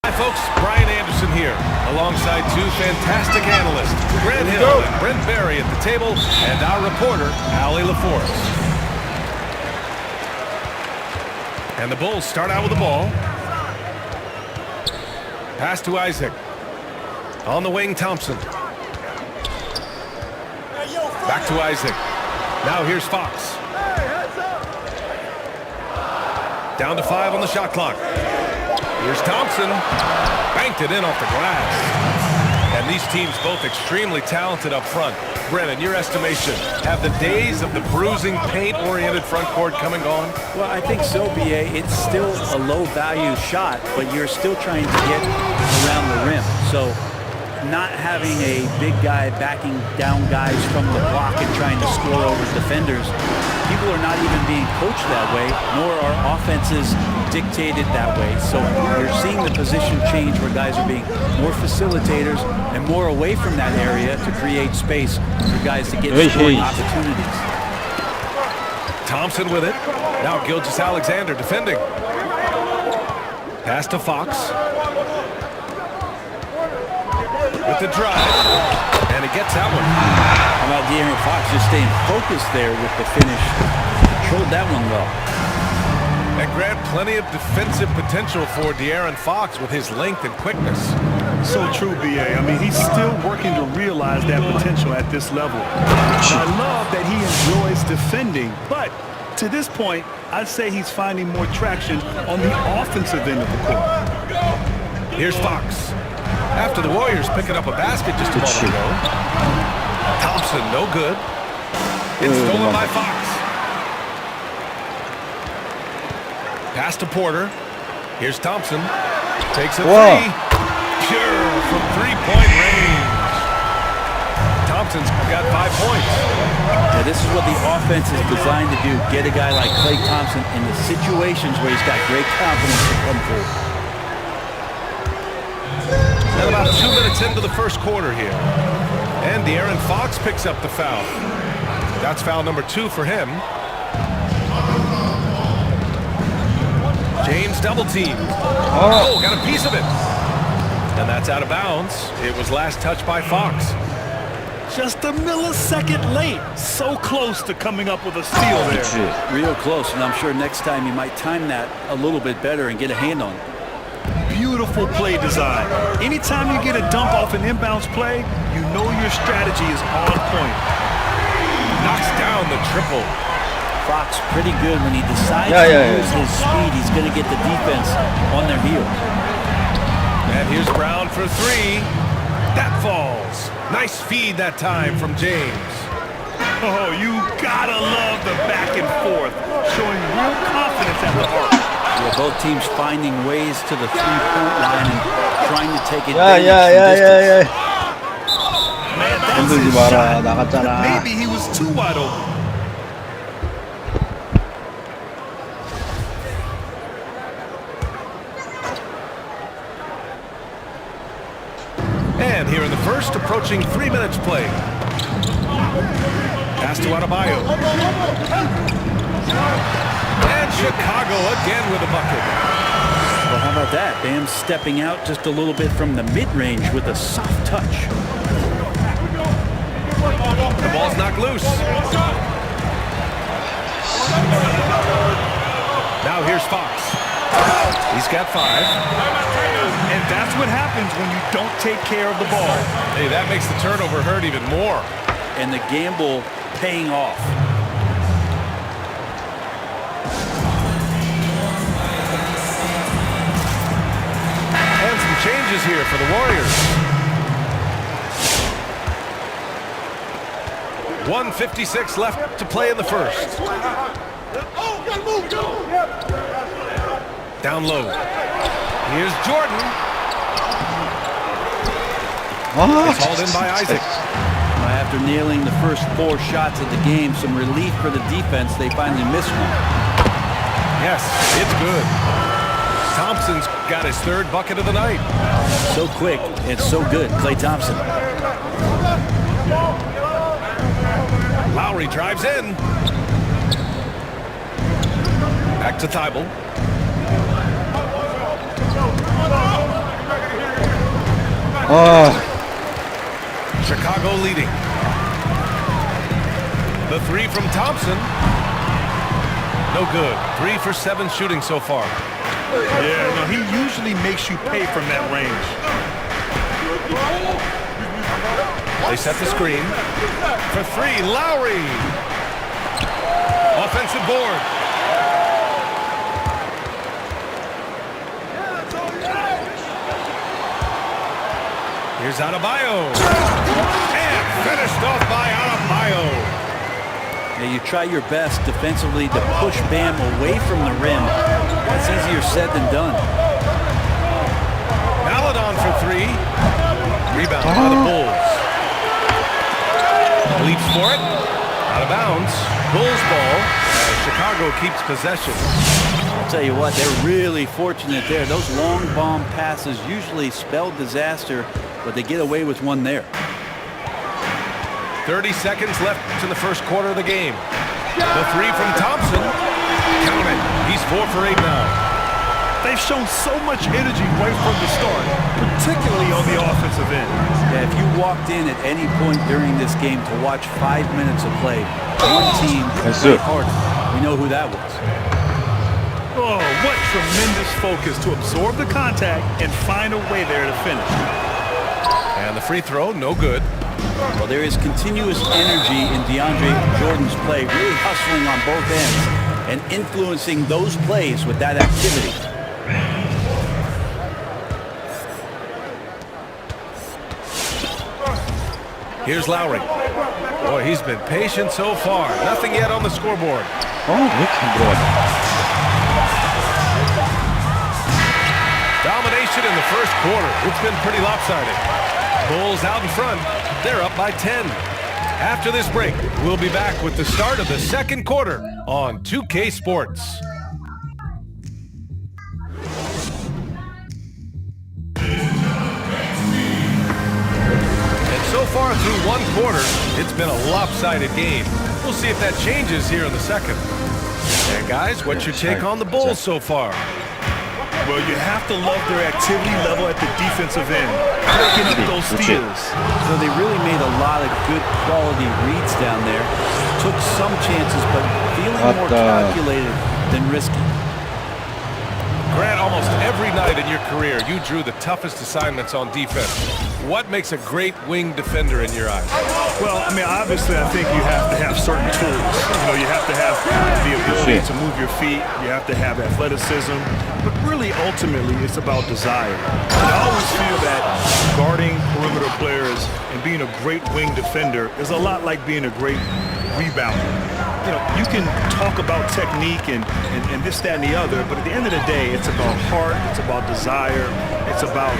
Hi folks, Brian Anderson here, alongside two fantastic analysts, Grant Hill and Brent Berry at the table, and our reporter, Allie LaForce. And the Bulls start out with the ball. Pass to Isaac. On the wing, Thompson. Back to Isaac. Now here's Fox. Down to 5 on the shot clock. Here's Thompson. Banked it in off the glass. And these teams both extremely talented up front. Brennan, your estimation, have the days of the bruising, paint-oriented front court come and gone? Well, I think so, B.A. It's still a low-value shot, but you're still trying to get around the rim. So not having a big guy backing down guys from the block and trying to score over defenders, people are not even being coached that way, nor are offenses dictated that way. So you're seeing the position change where guys are being more facilitators and more away from that area to create space for guys to get scoring opportunities. Thompson with it. Now Gilgeous-Alexander defending. Pass to Fox. With the drive. And he gets that one. How about De'Aaron Fox just staying focused there with the finish? Controlled that one well. And Grant, plenty of defensive potential for De'Aaron Fox with his length and quickness. So true, B.A. I mean, he's still working to realize that potential at this level. I love that he enjoys defending, but to this point, I'd say he's finding more traction on the offensive end of the court. Here's Fox. After the Warriors picking up a basket just a moment ago. Thompson, no good. It's stolen by Fox. Pass to Porter. Here's Thompson. Takes a three. Pure from three-point range. Thompson's got 5 points. Yeah, this is what the offense is designed to do. Get a guy like Klay Thompson in the situations where he's got great confidence to come through. And about 2 minutes into the first quarter here. And De'Aaron Fox picks up the foul. That's foul number 2 for him. James double team. Oh, got a piece of it. And that's out of bounds. It was last touched by Fox. Just a millisecond late. So close to coming up with a steal there. Real close, and I'm sure next time you might time that a little bit better and get a hand on it. Beautiful play design. Anytime you get a dunk off an inbounds play, you know your strategy is on point. Knocks down the triple. Fox pretty good when he decides to use his speed. He's going to get the defense on their heels. And here's Brown for 3. That falls. Nice feed that time from James. Oh, you gotta love the back and forth, showing real confidence at the arc. Yeah, both teams finding ways to the three-point line and trying to take advantage from distance. Man, that's his shot. Maybe he was too wide open. And here in the first, approaching 3 minutes played. Pass to Adebayo. And Chicago again with a bucket. Well, how about that? Bam stepping out just a little bit from the mid-range with a soft touch. The ball's knocked loose. Now here's Fox. He's got 5. And that's what happens when you don't take care of the ball. Hey, that makes the turnover hurt even more. And the gamble paying off. And some changes here for the Warriors. 1:56 left to play in the first. Down low. Here's Jordan. It's hauled in by Isaac. After nailing the first 4 shots of the game, some relief for the defense. They finally missed one. Yes, it's good. Thompson's got his 3rd bucket of the night. So quick and so good. Klay Thompson. Lowry drives in. Back to Thibault. Chicago leading. The 3 from Thompson. No good. 3 for 7 shooting so far. Yeah, no, he usually makes you pay from that range. They set the screen. For 3, Lowry. Offensive board. Here's Adebayo. And finished off by Adebayo. Yeah, you try your best defensively to push Bam away from the rim. That's easier said than done. Maladon for 3. Rebound by the Bulls. Leaps for it. Out of bounds. Bulls ball. Chicago keeps possession. I'll tell you what, they're really fortunate there. Those long bomb passes usually spell disaster, but they get away with one there. 30 seconds left in the first quarter of the game. The 3 from Thompson. Count it. He's 4 for 8 now. They've shown so much energy right from the start, particularly on the offensive end. Yeah, if you walked in at any point during this game to watch 5 minutes of play, one team played harder. We know who that was. Oh, what tremendous focus to absorb the contact and find a way there to finish. And the free throw, no good. Well, there is continuous energy in DeAndre Jordan's play, really hustling on both ends and influencing those plays with that activity. Here's Lowry. Boy, he's been patient so far. Nothing yet on the scoreboard. Domination in the first quarter. It's been pretty lopsided. Bulls out in front. They're up by 10. After this break, we'll be back with the start of the second quarter on 2K Sports. And so far through one quarter, it's been a lopsided game. We'll see if that changes here in the second. And guys, what's your take on the Bulls so far? Well, you have to love their activity level at the defensive end, breaking up those steals. So they really made a lot of good quality reads down there. Took some chances, but feeling more calculated than risky. Grant, almost every night in your career, you drew the toughest assignments on defense. What makes a great wing defender in your eyes? Well, I mean, obviously, I think you have to have certain tools. You know, you have to have the ability to move your feet. You have to have athleticism. But really, ultimately, it's about desire. And I always feel that guarding perimeter players and being a great wing defender is a lot like being a great rebounder. You know, you can talk about technique and this, that, and the other, but at the end of the day, it's about heart, it's about desire, it's about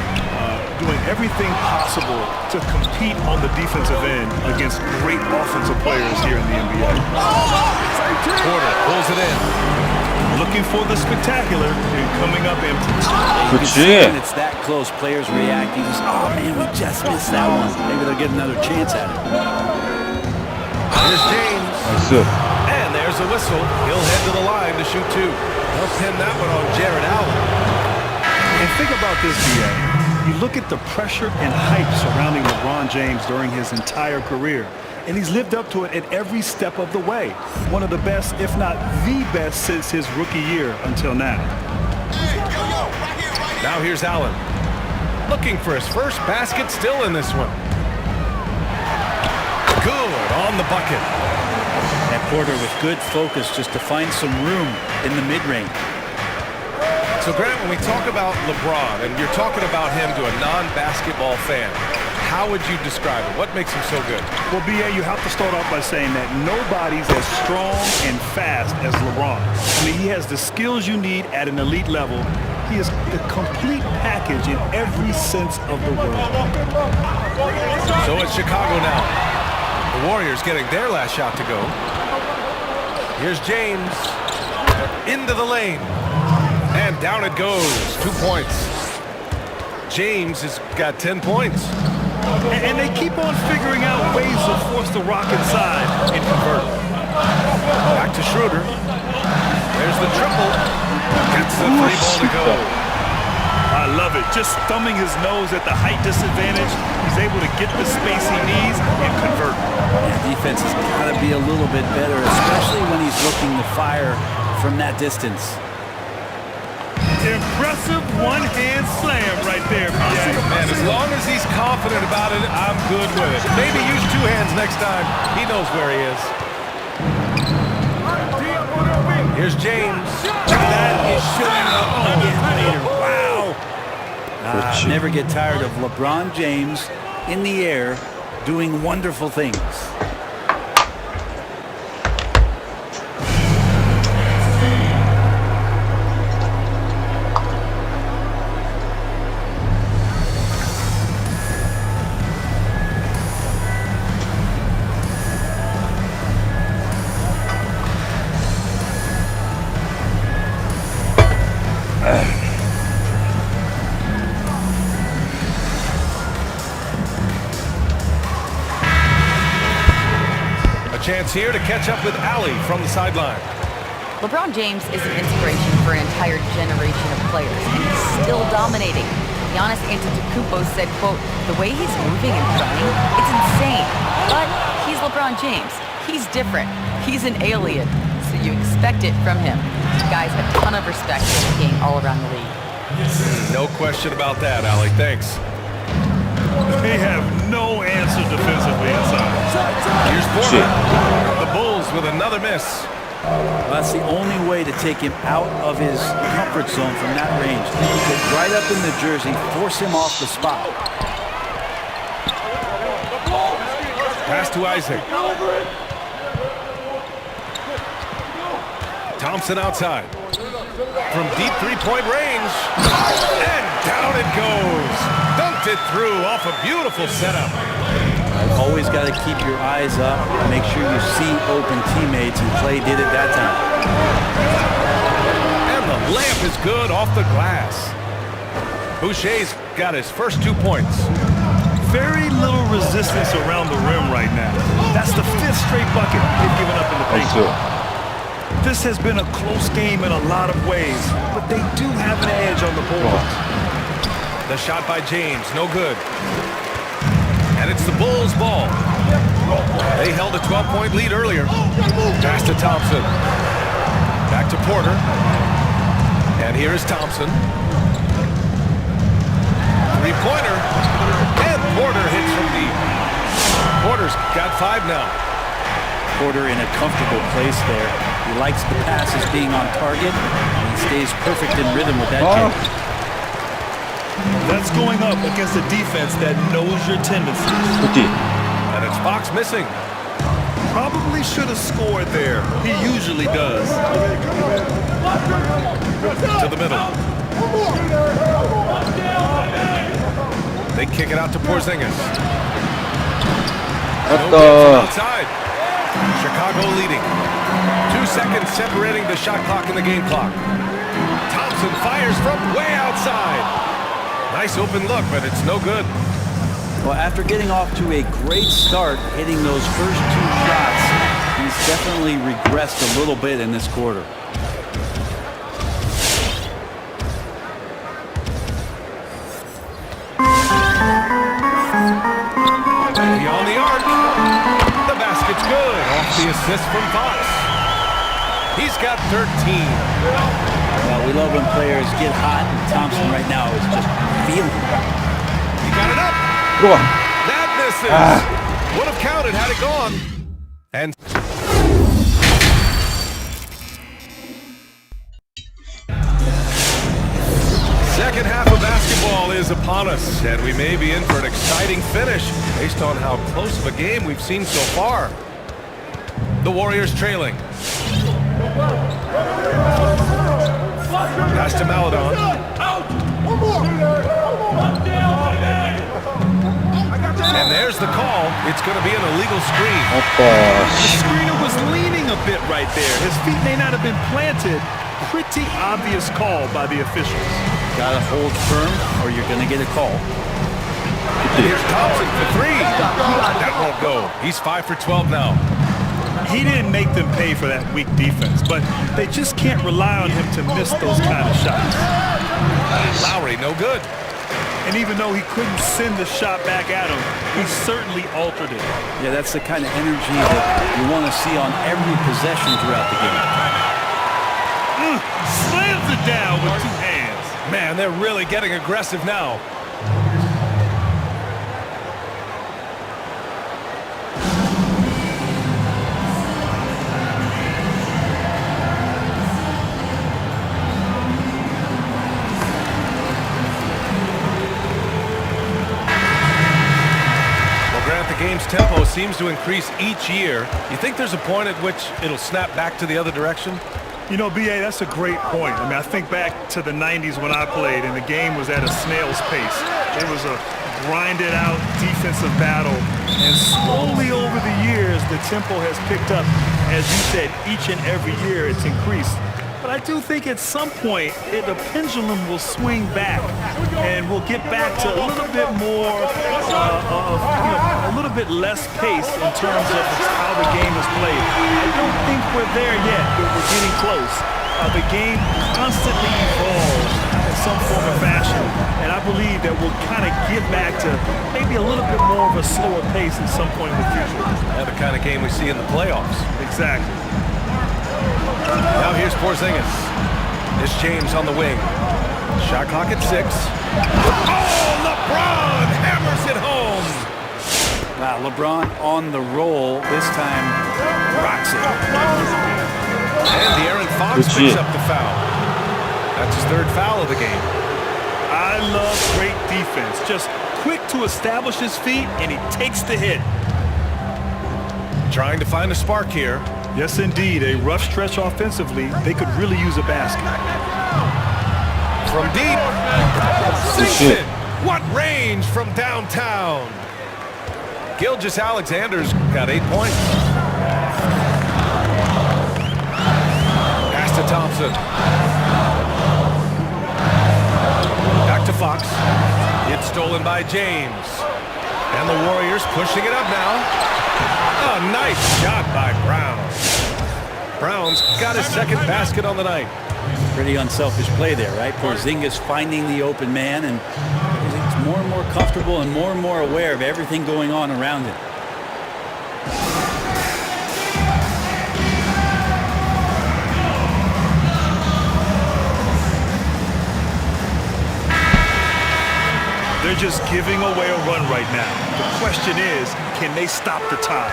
doing everything possible to compete on the defensive end against great offensive players here in the NBA. Porter pulls it in. Looking for the spectacular and coming up empty. You can see when it's that close, players reacting. Just, oh man, we just missed that one. Maybe they'll get another chance at it. Here's James. And there's a whistle. He'll head to the line to shoot 2. They'll pin that one on Jared Allen. And think about this, D.A. You look at the pressure and hype surrounding LeBron James during his entire career, and he's lived up to it at every step of the way. One of the best, if not the best, since his rookie year until now. Now here's Allen. Looking for his first basket, still in this one. Good on the bucket. And Porter with good focus just to find some room in the mid-range. So, Grant, when we talk about LeBron, and you're talking about him to a non-basketball fan, how would you describe it? What makes him so good? Well, B.A., you have to start off by saying that nobody's as strong and fast as LeBron. I mean, he has the skills you need at an elite level. He is the complete package in every sense of the word. So it's Chicago now. The Warriors getting their last shot to go. Here's James. Into the lane. And down it goes. 2 points. James has got 10 points. And they keep on figuring out ways to force the rock inside and convert. Back to Schroeder. There's the triple. Gets the 3 ball to go. I love it. Just thumbing his nose at the height disadvantage. He's able to get the space he needs and convert. Yeah, defense has got to be a little bit better, especially when he's looking to fire from that distance. Impressive one-hand slam right there, B.A. Man, as long as he's confident about it, I'm good with it. Maybe use 2 hands next time. He knows where he is. Here's James. That is showing up again later. Wow. Never get tired of LeBron James in the air doing wonderful things. Chance here to catch up with Allie from the sideline. LeBron James is an inspiration for an entire generation of players, and he's still dominating. Giannis Antetokounmpo said, quote, "The way he's moving and playing, it's insane. But he's LeBron James. He's different. He's an alien. So you expect it from him." Guys have a ton of respect for him being all around the league. No question about that, Allie. Thanks. They have no answer defensively inside. Here's Porter. The Bulls with another miss. Well, that's the only way to take him out of his comfort zone from that range. Get right up in the jersey, force him off the spot. Pass to Isaac. Thompson outside. From deep three-point range. And down it goes. Dunked it through off a beautiful setup. Always got to keep your eyes up. Make sure you see open teammates, and Clay did it that time. And the layup is good off the glass. Boucher's got his first 2 points. Very little resistance around the rim right now. That's the 5th straight bucket they've given up in the paint. This has been a close game in a lot of ways, but they do have an edge on the boards. The shot by James, no good. And it's the Bulls' ball. They held a 12-point lead earlier. Pass to Thompson. Back to Porter. And here is Thompson. Three-pointer. And Porter hits from deep. Porter's got 5 now. Porter in a comfortable place there. He likes the passes being on target, and he stays perfect in rhythm with that kick. That's going up against a defense that knows your tendencies. And it's Fox missing. Probably should have scored there. He usually does. To the middle. They kick it out to Porzingis. No good from outside. Chicago leading. 2 seconds separating the shot clock and the game clock. Thompson fires from way outside. Nice open look, but it's no good. Well, after getting off to a great start, hitting those first 2 shots, he's definitely regressed a little bit in this quarter. Beyond the arc. The basket's good. Off the assist from Fox. He's got 13. Well, we love when players get hot, and Thompson right now is just feeling it. He got it up. That misses. Would have counted had it gone. And Second half of basketball is upon us, and we may be in for an exciting finish based on how close of a game we've seen so far. The Warriors trailing. Pass to Maladon. And there's the call. It's going to be an illegal screen. The screener was leaning a bit right there. His feet may not have been planted. Pretty obvious call by the officials. Gotta hold firm or you're gonna get a call. Here's Thompson for three. That won't go. He's 5 for 12 now. He didn't make them pay for that weak defense, but they just can't rely on him to miss those kind of shots. Lowry, no good. And even though he couldn't send the shot back at him, he certainly altered it. Yeah, that's the kind of energy that you want to see on every possession throughout the game. Slams it down with two hands. Man, they're really getting aggressive now. The game's tempo seems to increase each year. You think there's a point at which it'll snap back to the other direction? You know, B.A., that's a great point. I mean, I think back to the 90s when I played, and the game was at a snail's pace. It was a grinded-out defensive battle, and slowly over the years, the tempo has picked up. As you said, each and every year it's increased. But I do think at some point, the pendulum will swing back, and we'll get back to a little bit more, a little bit less pace in terms of how the game is played. I don't think we're there yet, but we're getting close. The game constantly evolves in some form or fashion, and I believe that we'll kind of get back to maybe a little bit more of a slower pace at some point in the future. Yeah, the kind of game we see in the playoffs. Exactly. Now here's Porzingis. This James on the wing. Shot clock at 6. Oh, LeBron hammers it home. Wow, LeBron on the roll. This time, rocks it. And De'Aaron Fox picks up the foul. That's his 3rd foul of the game. I love great defense. Just quick to establish his feet, and he takes the hit. Trying to find a spark here. Yes, indeed. A rough stretch offensively. They could really use a basket. From deep. Sinks it. What range from downtown. Gilgeous-Alexander's got 8 points. Pass to Thompson. Back to Fox. It's stolen by James. And the Warriors pushing it up now. A nice shot by Brown. Brown's got his 2nd basket on the night. Pretty unselfish play there, right? Porzingis finding the open man, and he's more and more comfortable and more aware of everything going on around him. They're just giving away a run right now. The question is, can they stop the tide?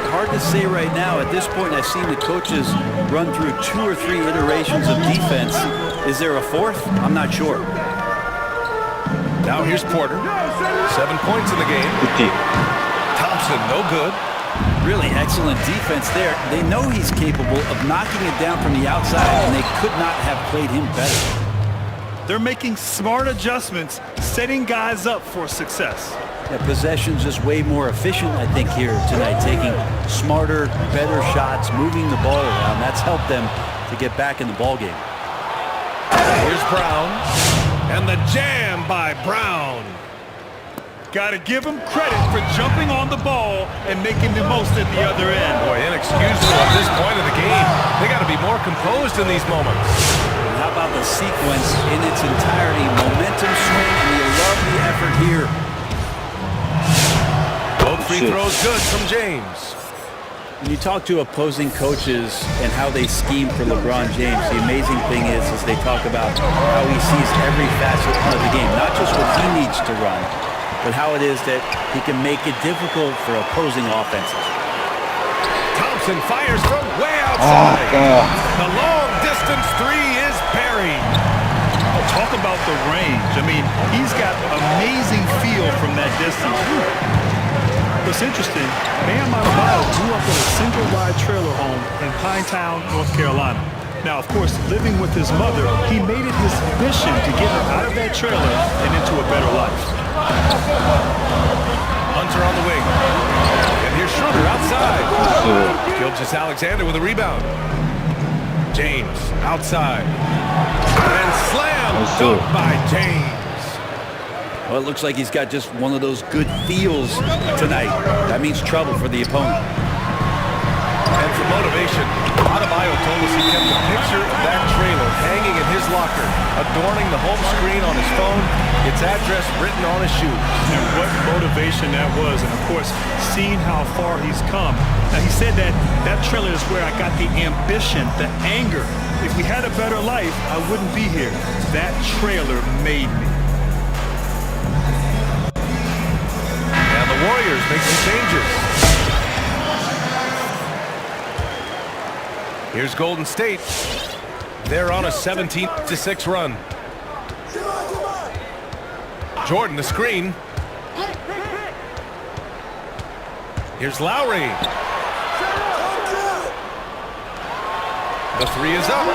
Hard to say right now. At this point, I've seen the coaches run through 2 or 3 iterations of defense. Is there a 4th? I'm not sure. Now here's Porter. 7 points in the game. Thompson, no good. Really excellent defense there. They know he's capable of knocking it down from the outside, and they could not have played him better. They're making smart adjustments, setting guys up for success. Yeah, possession's just way more efficient, I think, here tonight, taking smarter, better shots, moving the ball around. That's helped them to get back in the ballgame. Here's Brown, and the jam by Brown. Got to give him credit for jumping on the ball and making the most at the other end. Boy, inexcusable at this point of the game. They got to be more composed in these moments. How about the sequence in its entirety? Momentum swing, and you love the effort here. Both free throws good from James. When you talk to opposing coaches and how they scheme for LeBron James, the amazing thing is they talk about how he sees every facet of the game, not just what he needs to run, but how it is that he can make it difficult for opposing offenses. Thompson fires from way outside. The long-distance 3 is buried. Talk talk about the range. I mean, he's got amazing feel from that distance. What's interesting, Bam Adebayo grew up in a single-wide trailer home in Pinetown, North Carolina. Now, of course, living with his mother, he made it his mission to get her out of that trailer and into a better life. Hunter on the wing. And here's Schroeder outside. Gilgeous-Alexander with a rebound. James outside. And slam dunk by James. Well, it looks like he's got just one of those good feels tonight. That means trouble for the opponent. And for motivation, Adebayo told us he kept a picture of that trailer hanging in his locker, adorning the home screen on his phone, its address written on his shoes. And what motivation that was, and of course, seeing how far he's come. Now, he said that that trailer is where I got the ambition, the anger. If we had a better life, I wouldn't be here. That trailer made me. And the Warriors make some changes. Here's Golden State. They're on a 17-6 run. Jordan, the screen. Here's Lowry. The three is up.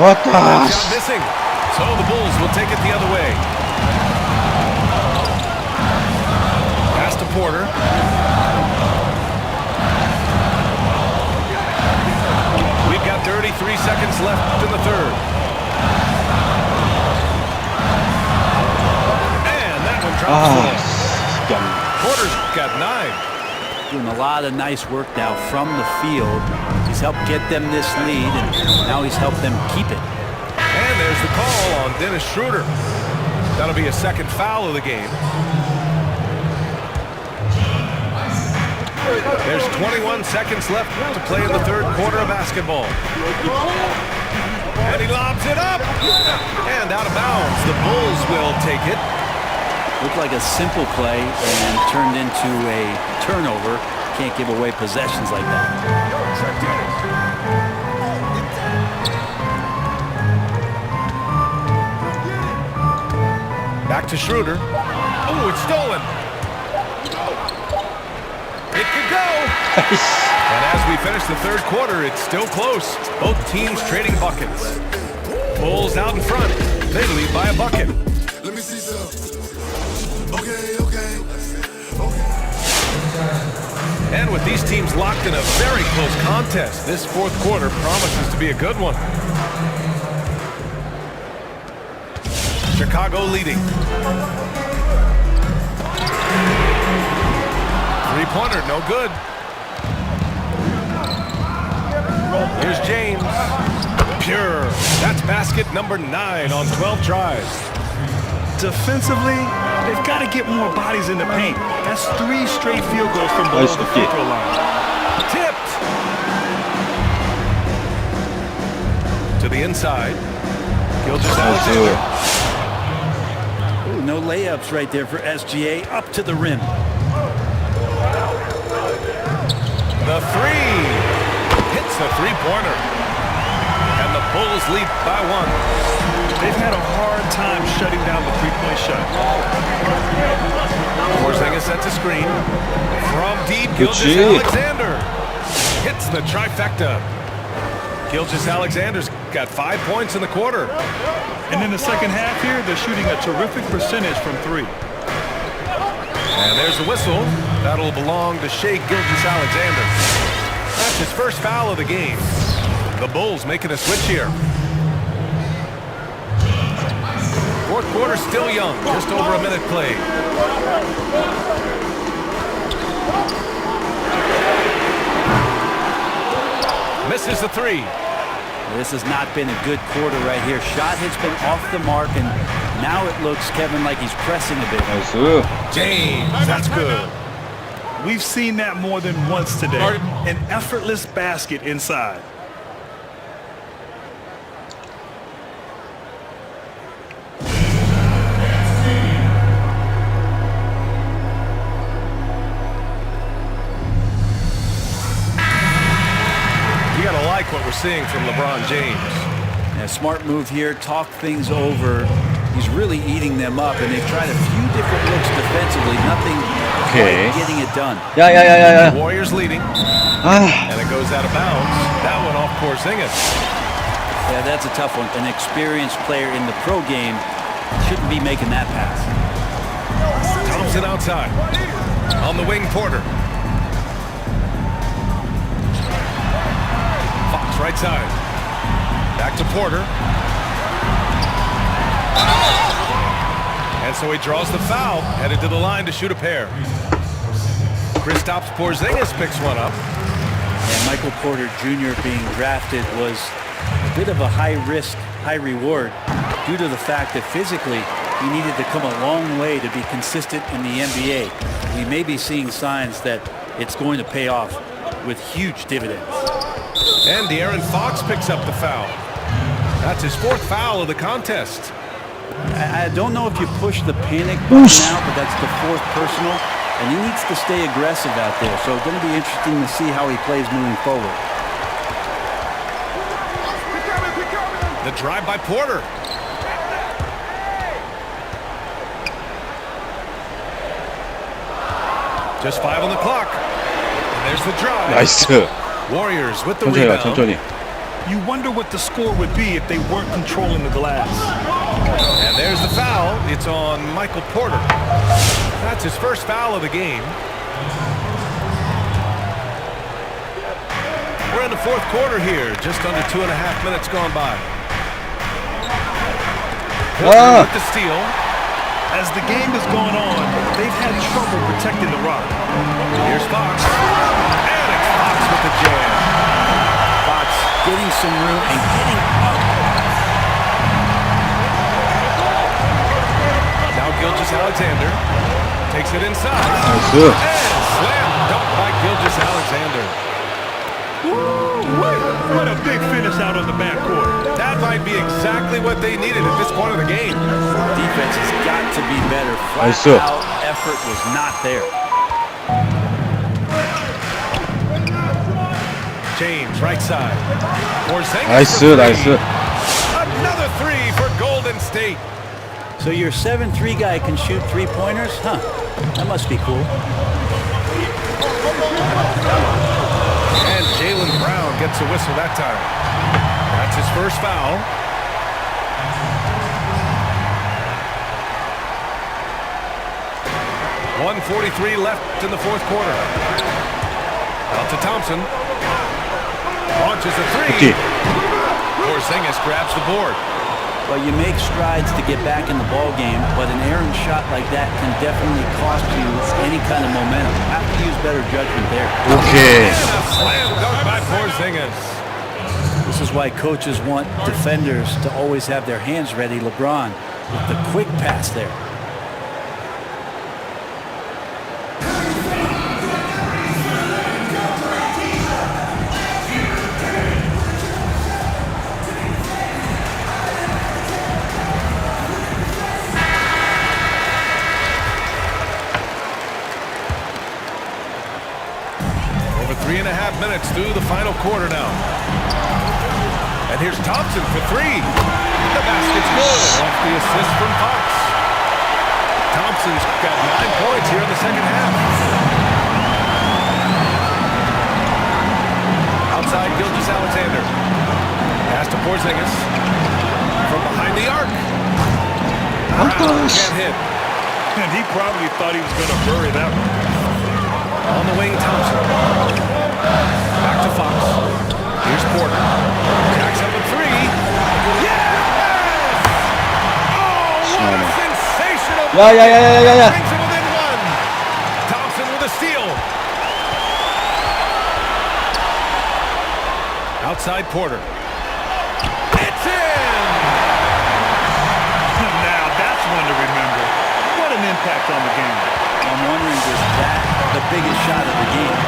What the? Shot missing. So the Bulls will take it the other way. Pass to Porter. We've got 33 seconds left in the third. And that one drops. Porter's got 9. Doing a lot of nice work now from the field. He's helped get them this lead, and now he's helped them keep it. And there's the call on Dennis Schroeder. That'll be a second foul of the game. There's 21 seconds left to play in the third quarter of basketball. And he lobs it up. And out of bounds. The Bulls will take it. Looked like a simple play and turned into a turnover. Can't give away possessions like that. Back to Schroeder. Oh, it's stolen. It could go. And as we finish the third quarter, it's still close. Both teams trading buckets. Bulls out in front. They lead by a bucket. Let me see some. Okay. And with these teams locked in a very close contest, this fourth quarter promises to be a good one. Chicago leading. Three-pointer, no good. Here's James. Pure. That's basket number 9 on 12 tries. Defensively, they've got to get more bodies in the paint. That's 3 straight field goals from below the free throw line. Tipped. To the inside. Gilgeous-Alexander. Ooh, no layups right there for SGA. Up to the rim. The three. Hits the three-pointer. And the Bulls lead by 1. They've had a hard time shutting down the three-point shot. Porzingis sets a screen. From deep, Gilgeous-Alexander hits the trifecta. Gilgeous-Alexander's got 5 points in the quarter. And in the second half here, they're shooting a terrific percentage from 3. And there's the whistle. That'll belong to Shai Gilgeous-Alexander. That's his first foul of the game. The Bulls making a switch here. Fourth quarter still young, just over a minute played. Misses the three. This has not been a good quarter right here. Shot has been off the mark, and now it looks, Kevin, like he's pressing a bit. James, that's good. We've seen that more than once today. An effortless basket inside. You gotta like what we're seeing from LeBron James. A smart move here, talk things over. He's really eating them up, and they've tried a few different looks defensively. Nothing quite getting it done. 야야야야야. Warriors leading. 아, And it goes out of bounds. That one off Porzingis. Yeah, that's a tough one. An experienced player in the pro game shouldn't be making that pass. Thompson outside. On the wing, Porter. Fox right side. Back to Porter. And so he draws the foul, headed to the line to shoot a pair. Kristaps Porzingis picks one up. And Michael Porter Jr. being drafted was a bit of a high risk, high reward due to the fact that physically he needed to come a long way to be consistent in the NBA. We may be seeing signs that it's going to pay off with huge dividends. And De'Aaron Fox picks up the foul. That's his 4th foul of the contest. I don't know if you push the panic button now, but that's the 4th personal, and he needs to stay aggressive out there. So it's going to be interesting to see how he plays moving forward. The drive by Porter. Just 5 on the clock. And there's the drive. 나이스. Warriors with the 천천히 가, rebound. 천천히. You wonder what the score would be if they weren't controlling the glass. And there's the foul. It's on Michael Porter. That's his 1st foul of the game. We're in the 4th quarter here. Just under 2.5 minutes gone by. Porter with the steal. As the game has gone on, they've had trouble protecting the rock. Here's Fox. And it's Fox with the jam. Fox getting some room and getting up. Now Gilgeous-Alexander takes it inside. 나이스. And slam dunk by Gilgeous-Alexander. What a big finish out on the backcourt. That might be exactly what they needed at this point of the game. Defense has got to be better. 나이스. Flat out effort was not there. James, right side. Porzingis 나이스, for 3. 나이스. Another 3 for Golden State. So your 7-3 guy can shoot 3-pointers? Huh. That must be cool. And Jaylen Brown gets a whistle that time. That's his 1st foul. .143 left in the 4th quarter. Out to Thompson. Launches a 3. Porzingis grabs the board. Well, you make strides to get back in the ball game, but an errant shot like that can definitely cost you any kind of momentum. You have to use better judgment there. 오케이. And a slam dunk by Porzingis. This is why coaches want defenders to always have their hands ready. LeBron with the quick pass there. Over 3.5 minutes through the final quarter now. And here's Thompson for 3. The basket's good off the assist from Fox. Thompson's got 9 points here in the 2nd half. Outside Gilgeous-Alexander. Pass to Porzingis. From behind the arc. Brown can't hit. And he probably thought he was going to bury that one. On the wing, Thompson. Back to Fox. Here's Porter. Jacks up a 3. Yes! Oh, what a sensational play. 야야야야야야. Brings it within 1. Thompson with a steal. Outside Porter. It's in! Now that's one to remember. What an impact on the game. I'm wondering, is that the biggest shot of the game?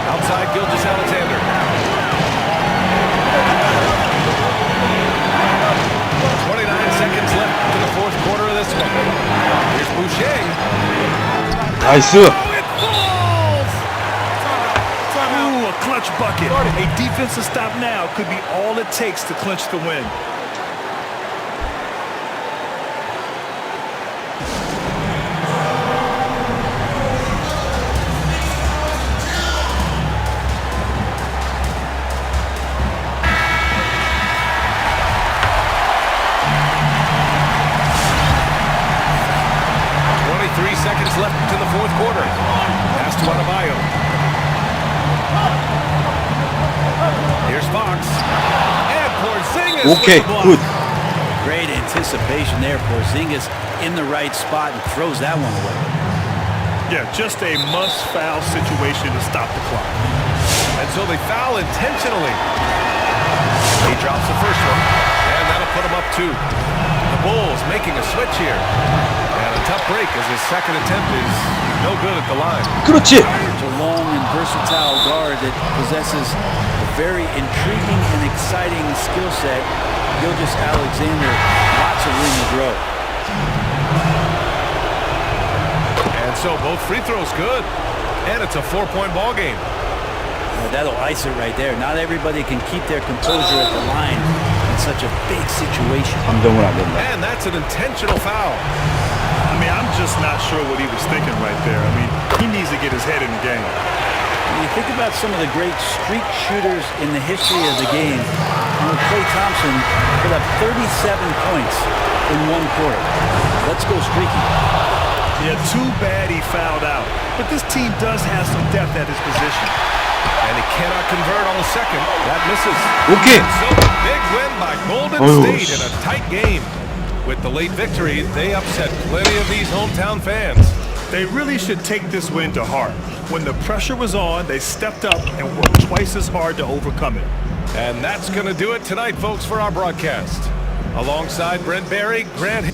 Outside Gilgeous-Alexander. 29 seconds left to the 4th quarter of this one. Here's Boucher. 나이스. Oh, it falls! Ooh, a clutch bucket. A defensive stop now could be all it takes to clinch the win. Seconds left in the fourth quarter. Pass to Adebayo. Here's Fox. And Porzingis. Okay, with the block. good. Great anticipation there. Porzingis in the right spot and throws that one away. Yeah, just a must-foul situation to stop the clock. And so they foul intentionally. He drops the first one, and that'll put him up 2. The Bulls making a switch here. And a tough break as his second attempt is no good at the line. 그렇지. It's a long and versatile guard that possesses a very intriguing and exciting skill set. Gilgeous-Alexander, lots of room to grow. And so both free throws good. And it's a 4-point ball game. That'll ice it right there. Not everybody can keep their composure at the line in such a big situation. 감정을 안 된다. And that's an intentional foul. I mean, I'm just not sure what he was thinking right there. I mean, he needs to get his head in the game. When you think about some of the great streak shooters in the history of the game, Klay Thompson put up 37 points in one quarter. Let's go streaky. Yeah, too bad he fouled out. But this team does have some depth at his position. And he cannot convert on the second. That misses. 오케이. So big win by Golden State in a tight game. With the late victory, they upset plenty of these hometown fans. They really should take this win to heart. When the pressure was on, they stepped up and worked twice as hard to overcome it. And that's going to do it tonight, folks, for our broadcast. Alongside Brent Barry, Grant...